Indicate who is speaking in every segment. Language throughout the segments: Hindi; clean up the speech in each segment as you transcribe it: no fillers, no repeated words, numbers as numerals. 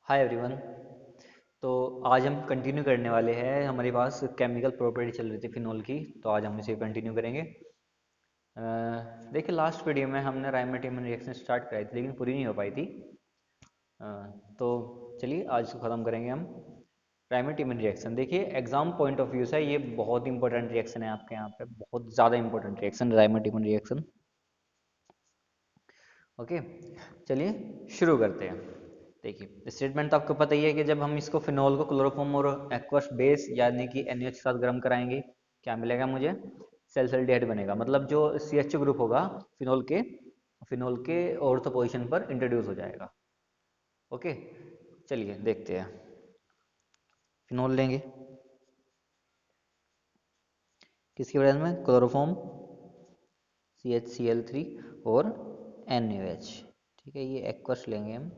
Speaker 1: Hi everyone. तो आज हम कंटिन्यू करने वाले हैं। हमारे पास केमिकल प्रॉपर्टी चल रही थी फिनोल की, तो आज हम इसे कंटिन्यू करेंगे। देखिए, लास्ट वीडियो में हमने राइमोटिमन रिएक्शन स्टार्ट कराई थी लेकिन पूरी नहीं हो पाई थी। अ, तो चलिए आज इसको ख़त्म करेंगे हम। राइमोटिमन रिएक्शन देखिए, एग्जाम पॉइंट ऑफ व्यू से ये बहुत इंपॉर्टेंट रिएक्शन है। आपके यहाँ पे बहुत ज़्यादा इंपॉर्टेंट रिएक्शन, राइमोटिमन रिएक्शन। ओके, चलिए शुरू करते हैं। देखिए, स्टेटमेंट तो आपको पता ही है कि जब हम इसको फिनोल को क्लोरोफॉर्म और एक्वस बेस यानी कि NaOH के साथ गर्म कराएंगे, क्या मिलेगा मुझे? सैल्साल्डिहाइड बनेगा। मतलब जो CH2 ग्रुप होगा फिनोल के ऑर्थो पोजीशन पर इंट्रोड्यूस हो जाएगा। ओके, चलिए देखते हैं। फिनोल लेंगे, किसकी वजह में? क्लोरोफॉर्म, CHCl3 और NaOH। ठीक है, ये एक्वस लेंगे हम।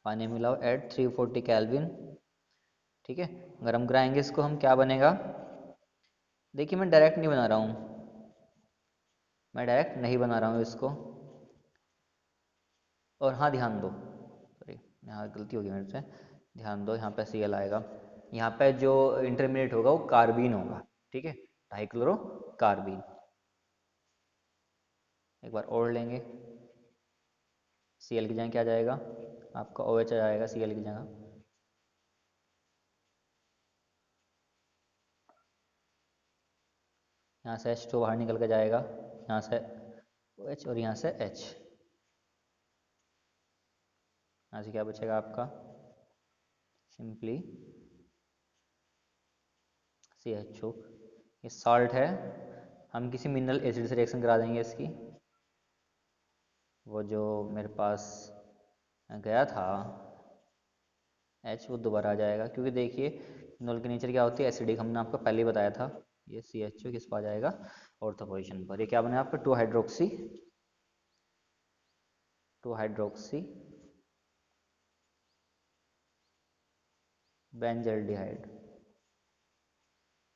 Speaker 1: पानी मिलाओ एट 340 केल्विन। ठीक है, गरम कराएंगे इसको हम। क्या बनेगा? देखिए, मैं डायरेक्ट नहीं बना रहा हूँ, मैं डायरेक्ट नहीं बना रहा हूँ इसको। और हाँ, ध्यान दो, सॉरी यहाँ गलती होगी मेरे से। ध्यान दो, यहाँ पे Cl आएगा। यहाँ पे जो इंटरमीडिएट होगा वो कार्बीन होगा। ठीक है, डाइक्लोरो कार्बीन। एक बार और लेंगे। Cl की जगह क्या आ जाएगा? आपका OH आ जाएगा Cl की जगह। यहाँ से H2 बाहर निकल के जाएगा, यहाँ से OH और यहाँ से H। यहाँ से क्या बचेगा आपका? Simply CHO। ये सॉल्ट है, हम किसी मिनरल एसिड से रिएक्शन करा देंगे इसकी। वो जो मेरे पास गया था H, वो दोबारा आ जाएगा, क्योंकि देखिए फिनोल की नेचर क्या होती है? एसिडिक। हमने आपको पहले ही बताया था। ये CHO किस पर आ जाएगा? ऑर्थो पोजीशन पर। ये क्या बने आपका? 2 hydroxy benzaldehyde.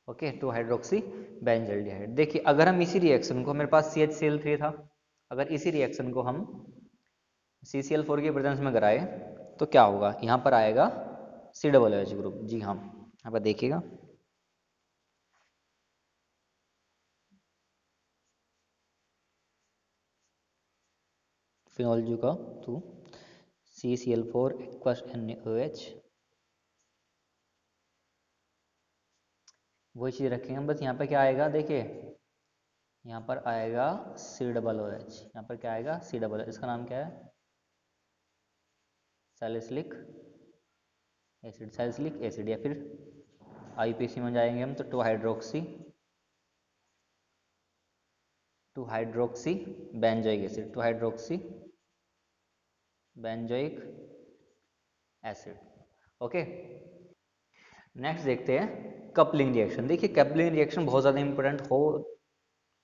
Speaker 1: Okay, 2 hydroxy benzaldehyde. देखिए, अगर हम इसी रिएक्शन को, मेरे पास CHCl3 था, अगर इसी रिएक्शन को हम CCl4 के प्रेजेंस में कराए तो क्या होगा? यहाँ पर आएगा COOH ग्रुप। जी हाँ, यहाँ पर देखिएगा। फिनोल का टू CCl4 एक्वस NaOH। वही चीज़ रखेंगे हम, बस यहाँ पे क्या आएगा देखिए, यहाँ पर आएगा COOH। यहाँ पर क्या आएगा? COOH। इसका नाम क्या है? Salicylic acid, salicylic acid. या फिर IPC में जाएंगे हम तो 2 hydroxy benzoic acid, 2 hydroxy benzoic acid. Okay, next देखते हैं कपलिंग रिएक्शन। देखिए, कपलिंग रिएक्शन बहुत ज़्यादा इंपॉर्टेंट हो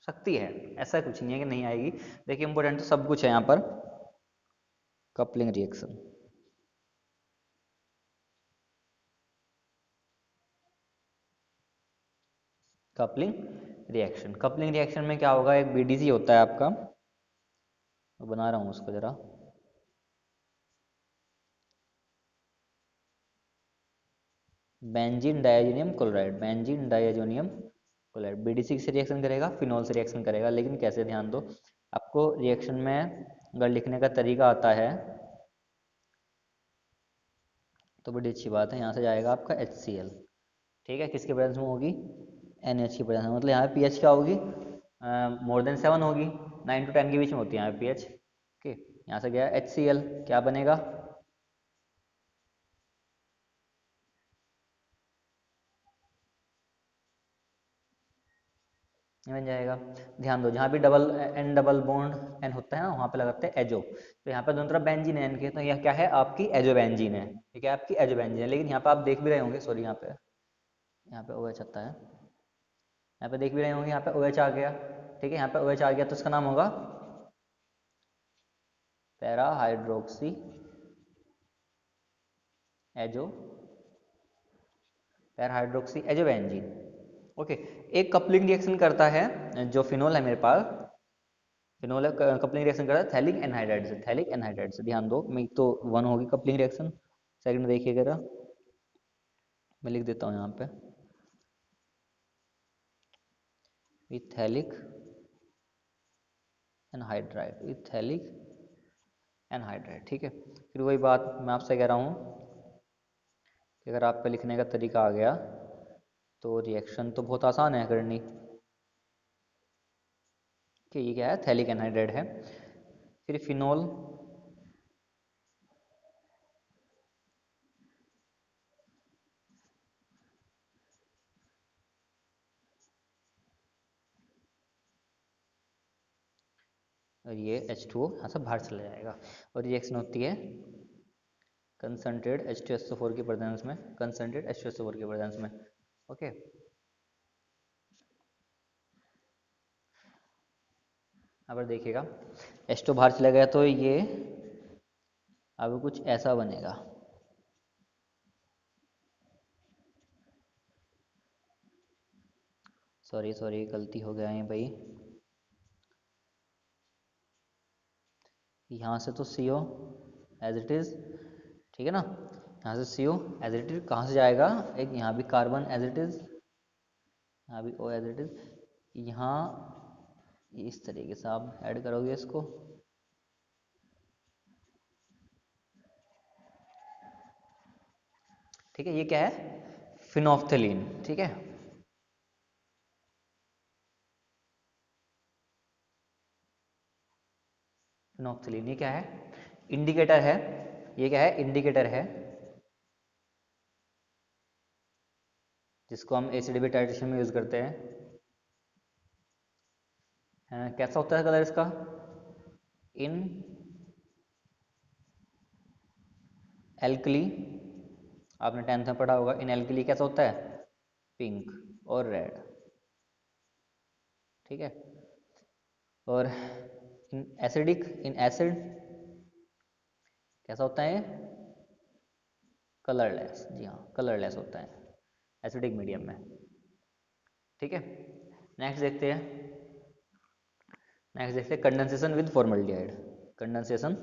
Speaker 1: सकती है, ऐसा कुछ नहीं है कि नहीं आएगी। देखिए, इंपॉर्टेंट तो सब कुछ है यहाँ पर। कपलिंग रिएक्शन, कपलिंग रिएक्शन में क्या होगा? एक BDC होता है आपका, मैं बना रहा हूँ उसको ज़रा। Benzene diazonium chloride, benzene diazonium chloride. BDC से रिएक्शन करेगा, फिनॉल से रिएक्शन करेगा, लेकिन कैसे? ध्यान दो, आपको रिएक्शन में अगर लिखने का तरीका आता है तो बड़ी अच्छी बात है। यहाँ से जाएगा आपका HCl। ठीक है, किसके प्रेजेंस में होगी? NH की प्रेजेंस में। मतलब यहाँ पे pH क्या होगी? मोर देन 7 होगी। 9 to 10 के बीच में होती है यहाँ पे pH। ओके, यहाँ से गया HCl, क्या बनेगा? ये बन जाएगा। ध्यान दो, जहाँ भी double N double bond N होता है ना, वहाँ पे लगाते हैं एजो। तो यहाँ पे दोनों तरफ बेंजीन है N के, तो यह क्या है? आपकी एजो बेंजीन है। ठीक है, आपकी एजो बेंजीन है। लेकिन यहाँ पे आप देख भी रहे होंगे, सॉरी, यहाँ पे OH आता है। यहाँ पे देख भी रहे होंगे, यहाँ पे OH आ गया। ठीक है, यहाँ पे OH आ गया तो इसका नाम होगा para hydroxy azo, para hydroxy azo benzene. Okay, एक कपलिंग रिएक्शन करता है जो फिनोल है मेरे पास। फिनोल कपलिंग रिएक्शन करता है थैलिक एनहाइड्राइड से, थैलिक एनहाइड्राइड से। ध्यान दो, मैं तो 1 होगी कपलिंग रिएक्शन। सेकंड देखिए जरा, मैं लिख देता हूँ यहाँ पे, इथैलिक एनहाइड्राइड, इथैलिक एनहाइड्राइड। ठीक है, फिर वही बात मैं आपसे कह रहा हूँ कि अगर आप पे लिखने का तरीका आ गया तो रिएक्शन तो बहुत आसान है करनी, कि ये क्या है, थैलिक एनहाइड्राइड है। फिर फिनोल, और ये H2O यहाँ से बाहर चला जाएगा, और रिएक्शन होती है कंसनट्रेट H2SO4 की प्रेजेंस में, कंसनट्रेट H2SO4 की प्रेजेंस में। ओके, अब देखिएगा H2 बाहर चला गया तो ये अब कुछ ऐसा बनेगा, सॉरी सॉरी गलती हो गया है भाई, यहाँ से तो CO एज इट इज़, ठीक है ना, यहाँ से CO एज इट इज कहाँ से जाएगा, एक यहाँ भी कार्बन एज इट इज, यहाँ भी O एज इट इज, यहाँ इस तरीके से आप ऐड करोगे इसको, ठीक है। ये क्या है, फिनोफ्थलीन, ठीक है, फिनोफ्थलीन। ये क्या है, इंडिकेटर है, ये क्या है, इंडिकेटर है, जिसको हम एसिड टाइट्रेशन में यूज करते हैं। कैसा होता है कलर इसका, इन एल्कली, आपने 10th में पढ़ा होगा, इन एल्कली कैसा होता है, पिंक और रेड, ठीक है। और इन एसिडिक, इन एसिड कैसा होता है, कलरलेस, जी हाँ कलरलेस होता है एसिडिक मीडियम में, ठीक है। नेक्स्ट देखते हैं, नेक्स्ट देखते हैं condensation with formaldehyde, condensation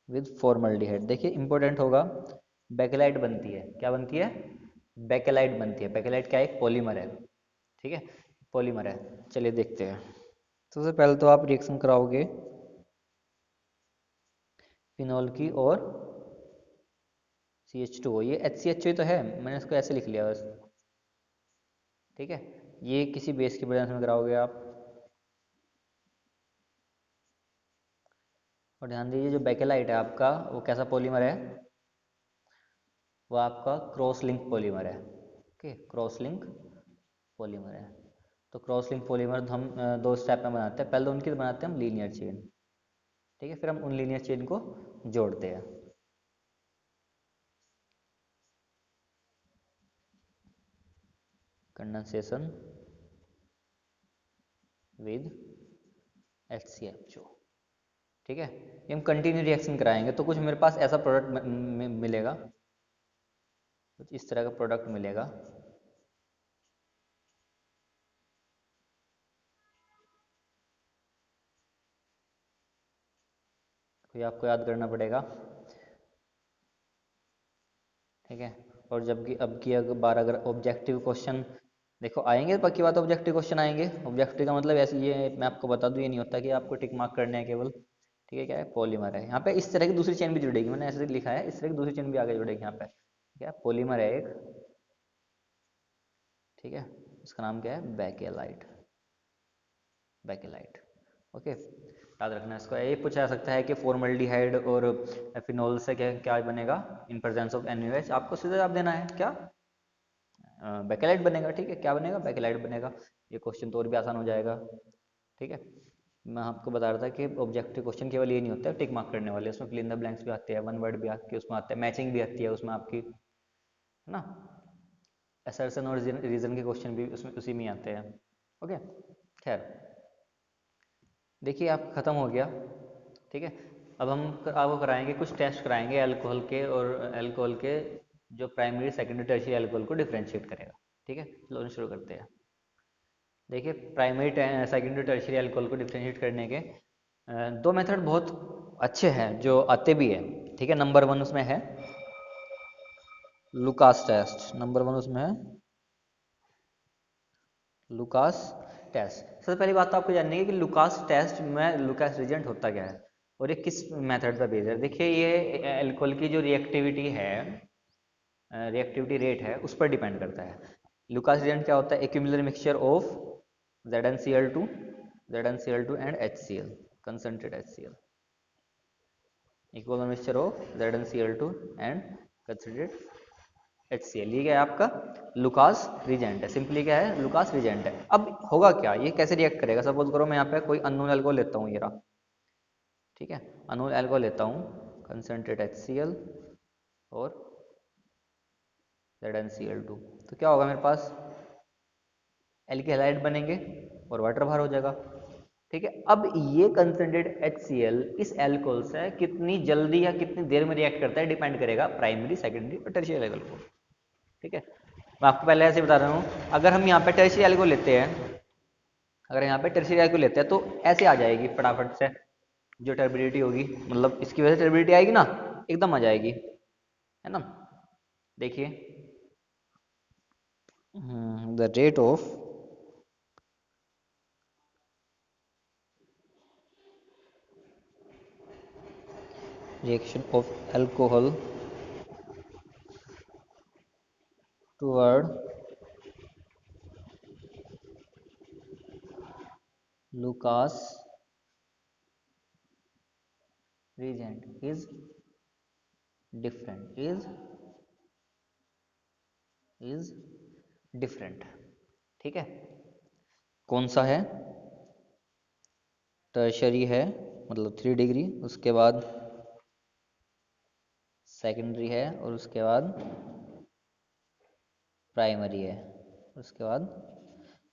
Speaker 1: with formaldehyde. देखिए इंपॉर्टेंट होगा, बेकेलाइट बनती है, क्या बनती है, बेकेलाइट बनती है। बेकेलाइट क्या है, एक पॉलीमर है, ठीक है, पॉलीमर है। चलिए देखते हैं, सबसे पहले तो आप रिएक्शन कराओगे फिनॉल की और CH2O, ये HCHO ही तो है, मैंने इसको ऐसे लिख लिया बस, ठीक है। ये किसी बेस की प्रेजेंस में कराओगे आप, और ध्यान दीजिए जो बेकेलाइट है आपका वो कैसा पॉलीमर है, वो आपका क्रॉस लिंक पॉलीमर है, ओके, क्रॉस लिंक पॉलीमर है। तो क्रॉस लिंक पॉलीमर हम दो स्टेप में बनाते हैं, पहले तो उनकी बनाते हैं हम लीनियर चेन, ठीक है, फिर हम उन लीनियर चेन को जोड़ते हैं। कंडेंसेशन विद HCHO, ठीक है। ये हम कंटिन्यू रिएक्शन कराएंगे तो कुछ मेरे पास ऐसा प्रोडक्ट मिलेगा, कुछ इस तरह का प्रोडक्ट मिलेगा, कोई आपको याद करना पड़ेगा, ठीक है। और जबकि अब की अगर बार अगर ऑब्जेक्टिव क्वेश्चन देखो आएंगे, पक्की बात ऑब्जेक्टिव क्वेश्चन आएंगे। ऑब्जेक्टिव का मतलब ऐसे, ये मैं आपको बता दूं, ये नहीं होता कि आपको टिक मार्क करने हैं केवल, ठीक है। क्या है, पॉलीमर है, यहाँ पे इस तरह की दूसरी चेन भी जुड़ेगी, मैंने ऐसे लिखा है, इस तरह की दूसरी चेन भी आगे जुड़ेगी यहाँ पे, ठीक है। पॉलीमर है एक, ठीक है, इसका नाम क्या है, बैकेलाइट, बैकेलाइट, ओके। याद रखना इसको, ये पूछा जा सकता है कि फॉर्मल्डिहाइड और फिनोल से क्या क्या बनेगा इन प्रेजेंस ऑफ NaOH, आपको सीधा जवाब देना है क्या, बैकेलाइट बनेगा, ठीक है। क्या बनेगा, बैकेलाइट बनेगा। ये क्वेश्चन तो और भी आसान हो जाएगा, ठीक है। मैं आपको बता रहा था कि ऑब्जेक्टिव क्वेश्चन केवल ये नहीं होता है टिक मार्क करने वाले, उसमें फिल इन द ब्लैंक्स भी आते हैं, वन वर्ड भी आती है, उसमें आते हैं, मैचिंग भी आती है उसमें आपकी, है ना, असर्शन और रीजन के क्वेश्चन भी उसमें उसी में आते हैं, ओके। खैर देखिए आप ख़त्म हो गया, ठीक है। अब हम आपको कराएंगे कुछ टेस्ट कराएंगे अल्कोहल के, और अल्कोहल के जो प्राइमरी सेकेंडरी टर्शियरी अल्कोहल को डिफ्रेंशिएट करेगा, ठीक है, चलो शुरू करते हैं। देखिए, प्राइमरी सेकेंडरी टर्शियरी अल्कोहल को डिफ्रेंशिएट करने के दो मेथड बहुत अच्छे हैं जो आते भी है। ठीक है, नंबर वन उसमें है लुकास टेस्ट। नंबर वन उसमें है लुकास टेस्ट। सबसे पहली बात तो आपको जाननी है कि लुकास टेस्ट में लुकास रिजेंट होता क्या है और ये किस मेथड पर बेस्ड है। देखिए, ये अल्कोहल की जो रिएक्टिविटी है, रिएक्टिविटी रेट है, उस पर डिपेंड करता है। लुकास रिएजेंट क्या होता है? Equimolar mixture of ZnCl2 ZnCl2 and HCl, concentrate HCl, equal mixture of ZnCl2 and concentrate HCl। ये क्या है? आपका लुकास रिजेंट है। सिंपली क्या है? लुकास रिजेंट है। अब होगा क्या, ये कैसे रिएक्ट करेगा? सपोज करो मैं यहाँ पे कोई अननोन अल्कोहल लेता हूँ, ये रहा। ठीक है, अननोन अल्कोहल लेता हूँ, कंसंट्रेट HCl और ZnCl2, तो क्या होगा मेरे पास? एल्की हैलाइड बनेंगे और वाटर बाहर हो जाएगा। ठीक है, अब ये कंसंट्रेट HCl इस एल्कोहल से कितनी जल्दी या कितनी देर में रिएक्ट करता है, डिपेंड करेगा प्राइमरी, सेकेंडरी और टर्शियरी एल्कोहल को। ठीक है, मैं आपको पहले ऐसे बता रहा हूँ। अगर हम यहाँ पे टर्शियरी एल्कोहल लेते हैं, अगर यहाँ पे टर्शियरी एल्कोहल लेते हैं तो ऐसे आ जाएगी फटाफट से जो टर्बिडिटी होगी, मतलब इसकी वजह से टर्बिडिटी आएगी ना, एकदम आ जाएगी, है ना। देखिए, the rate of reaction of alcohol toward Lucas reagent is different, is different। ठीक है, कौन सा है? टर्शरी है, मतलब 3 डिग्री, उसके बाद सेकेंडरी है और उसके बाद प्राइमरी है, उसके बाद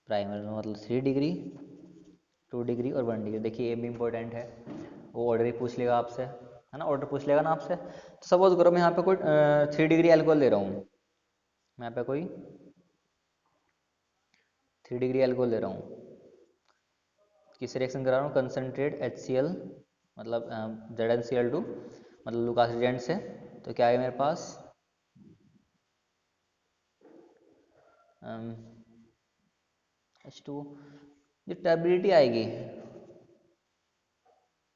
Speaker 1: प्राइमरी मतलब 3 डिग्री, 2 डिग्री और 1 डिग्री। देखिए, ये भी इंपॉर्टेंट है, वो ऑर्डर ही पूछ लेगा आपसे, है ना, ऑर्डर पूछ लेगा ना आपसे। तो सपोज करो मैं यहाँ पे कोई 3 डिग्री अल्कोहल ले रहा हूँ, मैं यहाँ पे कोई 3 डिग्री अल्कोहल ले रहा हूँ, किस रिएक्शन करा रहा हूँ? कंसनट्रेट HCl मतलब ZnCl2 मतलब लुकास रिएजेंट से। तो क्या है मेरे पास? H2, जो टर्बिडिटी आएगी,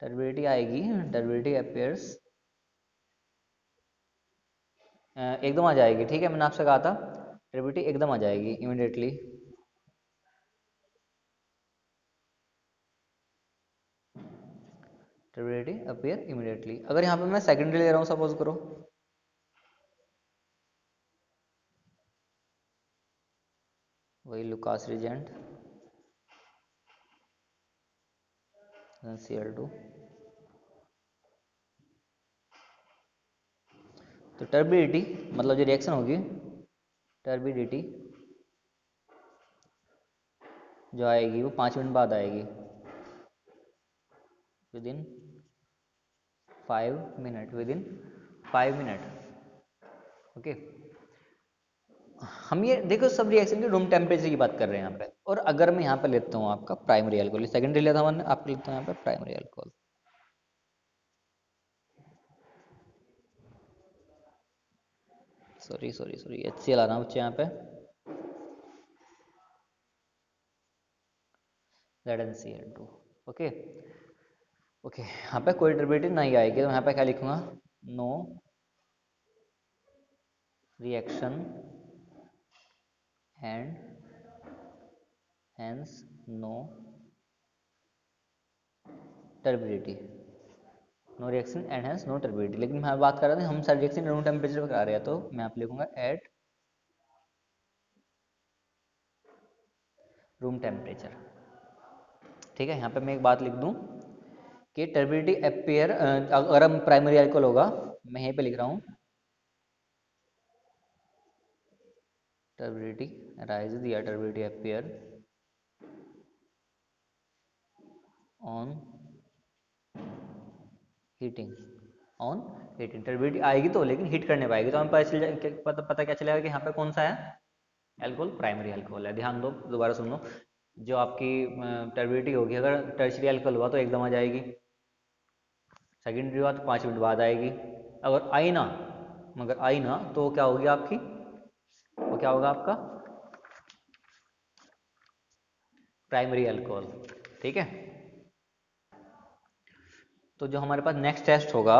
Speaker 1: टर्बिडिटी आएगी, टर्बिडिटी अपेयर्स एकदम आ जाएगी। ठीक है, मैंने आपसे कहा था टर्बिडिटी एकदम आ जाएगी इमिडिएटली। Turbidity appear immediately. अगर यहाँ पे मैं सेकेंडरी ले रहा हूँ, सपोज करो, वही लुकास रिजेंट Cl2, तो टर्बिडिटी मतलब जो रिएक्शन होगी, टर्बिडिटी जो आएगी वो 5 मिनट बाद आएगी, within 5 minute, within 5 minute. Okay, हम ये देखो सब रिएक्शन के रूम टेम्परेचर की बात कर रहे हैं यहाँ पे। और अगर मैं यहाँ पे लेता हूँ आपका प्राइमरी अल्कोहल, सेकेंडरी लेता हूँ, आपको लेता हूँ यहाँ पे primary alcohol, sorry sorry sorry HCl आ रहा हूँ बच्चे यहाँ पे, ZnCl2। ओके ओके, यहाँ पे कोई टर्बिडिटी नहीं आएगी, तो यहाँ पे क्या लिखूंगा? No reaction and hence no turbidity, no reaction and hence no turbidity. लेकिन मैं बात कर रहा था, हम सारे रिएक्शन रूम टेम्परेचर पर करा रहे हैं, तो मैं आप लिखूंगा एट रूम टेम्परेचर। ठीक है, यहाँ पे मैं एक बात लिख दूँ कि टर्बिडिटी अपेयर, अगर हम प्राइमरी अल्कोहल होगा, मैं यहीं पे लिख रहा हूँ टर्बिडिटी राइजेज या turbidity appear on heating, on heating. Turbidity आएगी तो, लेकिन हीट करने पाएगी तो हमें पता क्या चलेगा कि यहाँ पे कौन सा है? एल्कोहल प्राइमरी अल्कोहल है। ध्यान दो, दोबारा सुनो, जो आपकी टर्बिडिटी होगी, अगर टर्शियरी अल्कोहल हुआ तो एकदम आ जाएगी, सेकेंडरी हुआ तो 5 मिनट बाद आएगी, अगर आई ना, मगर आई ना तो क्या होगी आपकी, वो क्या होगा आपका प्राइमरी अल्कोहल। ठीक है, तो जो हमारे पास नेक्स्ट टेस्ट होगा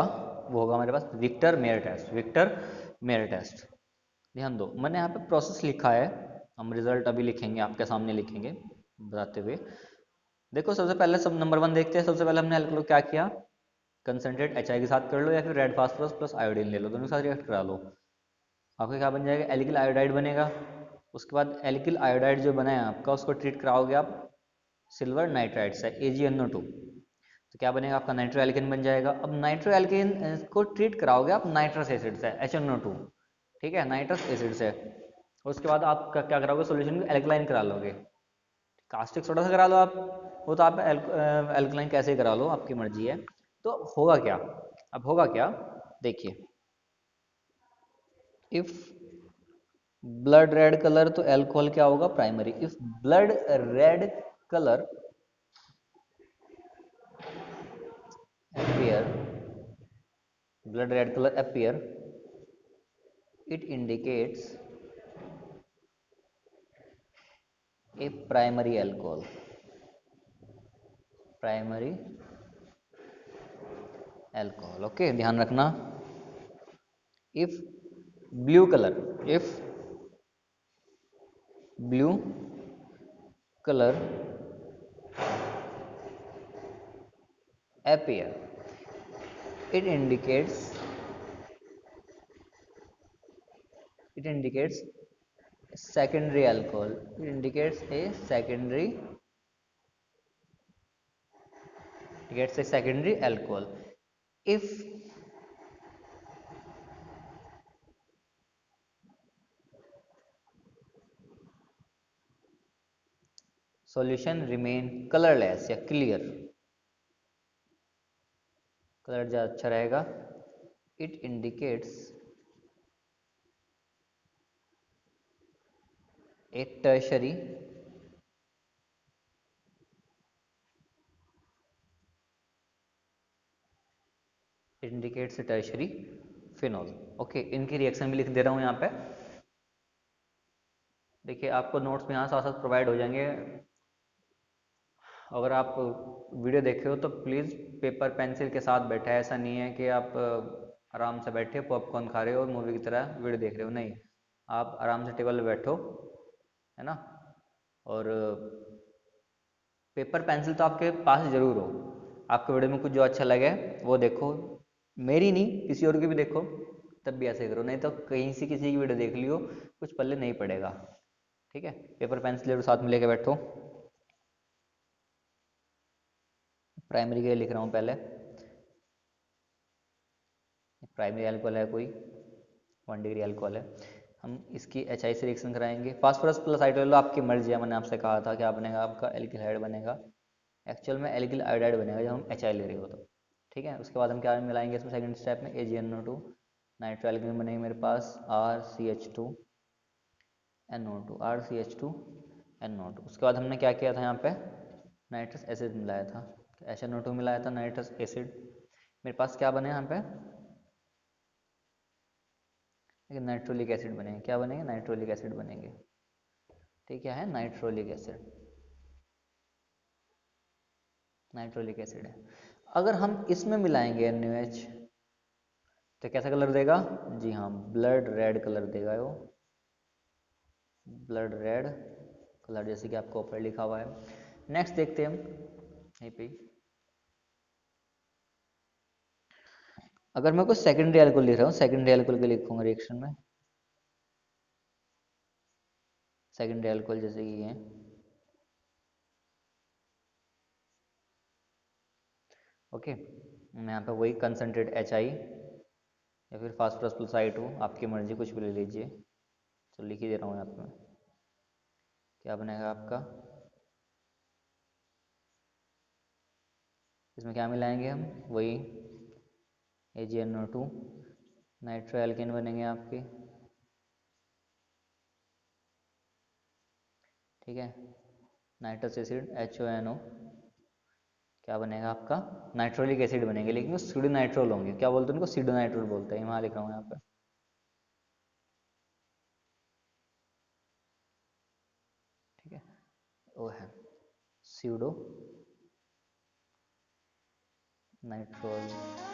Speaker 1: वो होगा हमारे पास Victor Meyer test. Victor Meyer test, ध्यान दो, मैंने यहाँ पे प्रोसेस लिखा है, हम रिजल्ट अभी लिखेंगे, आपके सामने लिखेंगे बताते हुए। देखो सबसे पहले सब नंबर 1 देखते हैं। सबसे पहले हमने अल्कोहल क्या किया, कंसनट्रेट एच के साथ कर लो या फिर रेड फास्फोरस प्लस आयोडीन ले लो, दोनों के साथ रिएक्ट करा लो, आपका क्या बन जाएगा, एल्किल आयोडाइड बनेगा। उसके बाद एल्किल आयोडाइड जो बना है आपका, उसको ट्रीट कराओगे आप सिल्वर नाइट्राइड से AgNO2, तो क्या बनेगा आपका नाइट्रो एल्केन बन जाएगा। अब नाइट्रो एल्केन को ट्रीट कराओगे आप नाइट्रस एसिड से HNO2, ठीक है, नाइट्रस एसिड से। उसके बाद आप क्या कराओगे, सोल्यूशन को एल्कलाइन करा लोगे, कास्टिक सोडा से करा लो आप, वो तो आप एल्कलाइन कैसे करा लो, आपकी मर्जी है। तो होगा क्या, अब होगा क्या, देखिए, इफ ब्लड रेड कलर, तो एल्कोहल क्या होगा primary. If blood red colour appear, blood red color appear, it indicates a primary alcohol, primary alcohol। Okay, ध्यान रखना, if blue color, if blue color appear, it indicates, it indicates secondary alcohol, it indicates a secondary, indicates a secondary alcohol। if solution remain colorless या clear, कलर ज़्यादा अच्छा रहेगा, it indicates a tertiary, indicates tertiary phenol. Okay, इनकी रिएक्शन भी लिख दे रहा हूँ यहाँ पे, देखिए आपको नोट्स में यहाँ साथ साथ प्रोवाइड हो जाएंगे। अगर आप वीडियो देख रहे हो तो प्लीज़ पेपर पेंसिल के साथ बैठे, ऐसा नहीं है कि आप आराम से बैठे पॉपकॉर्न खा रहे हो और मूवी की तरह वीडियो देख रहे हो, नहीं, आप आराम से टेबल पे बैठो, है ना, और पेपर पेंसिल तो आपके पास ज़रूर हो, आपके वीडियो में कुछ जो अच्छा लगे वो देखो, मेरी नहीं किसी और की भी देखो, तब भी ऐसे करो, नहीं तो कहीं से किसी की वीडियो देख लियो, कुछ पल्ले नहीं पड़ेगा। ठीक है, पेपर पेंसिल जरूर साथ में लेके बैठो। प्राइमरी के लिए लिख रहा हूँ पहले, प्राइमरी अल्कोहल है कोई, 1 डिग्री अल्कोहल है, हम इसकी HI से रिएक्शन कराएंगे। फास्फोरस प्लस हाइड्रोजन आपकी मर्जी है, मैंने आपसे कहा था क्या बनेगा आपका एल्किल हाइड बनेगा, एक्चुअल में एल्किल आयोडाइड बनेगा जब हम HI ले रहे हो तो। ठीक है, उसके बाद हम क्या मिलाएंगे इसमें सेकंड स्टेप में, AgNO2, नाइट्रो एल्किन बनेगी मेरे पास RCH2NO2, RCH2NO2। उसके बाद हमने क्या किया था यहाँ पे, नाइट्रस एसिड मिलाया था, HNO2 मिलाया था, नाइट्रस एसिड, मेरे पास क्या बने यहाँ पे, लेकिन नाइट्रोलिक एसिड बनेंगे, क्या बनेंगे, नाइट्रोलिक एसिड बनेंगे। ठीक है, नाइट्रोलिक एसिड, नाइट्रोलिक एसिड है। अगर हम इसमें मिलाएंगे NaOH तो कैसा कलर देगा, जी हाँ, ब्लड रेड कलर देगा वो, ब्लड रेड कलर, जैसे कि आपको ऊपर लिखा हुआ है। नेक्स्ट देखते हैं हम यहीं पे, अगर मैं कोई सेकेंडरी एल्कोहल लिख रहा हूँ, सेकेंडरी एल्कोहल के लिखूंगा रिएक्शन में, सेकेंडरी एल्कोहल जैसे कि ये, ओके, मैं यहाँ पे वही कंसनट्रेट HI या फिर फास्फोरस प्लस I2, आपकी मर्जी कुछ भी ले लीजिए, तो लिख ही दे रहा हूँ यहाँ पे मैं, क्या बनेगा आपका, इसमें क्या मिलाएंगे हम, वही AgNO2, नाइट्रो एल्केन बनेंगे आपके, ठीक है, नाइट्रस एसिड HONO क्या बनेगा आपका, नाइट्रोलिक एसिड बनेंगे, लेकिन वो सीडोनाइट्रोल होंगे। क्या बोलते हैं उनको, सीडोनाइट्रोल बोलते हैं। वहाँ लिख रहा हूँ यहाँ पे, ठीक है, वो है सीडो नाइट्रोल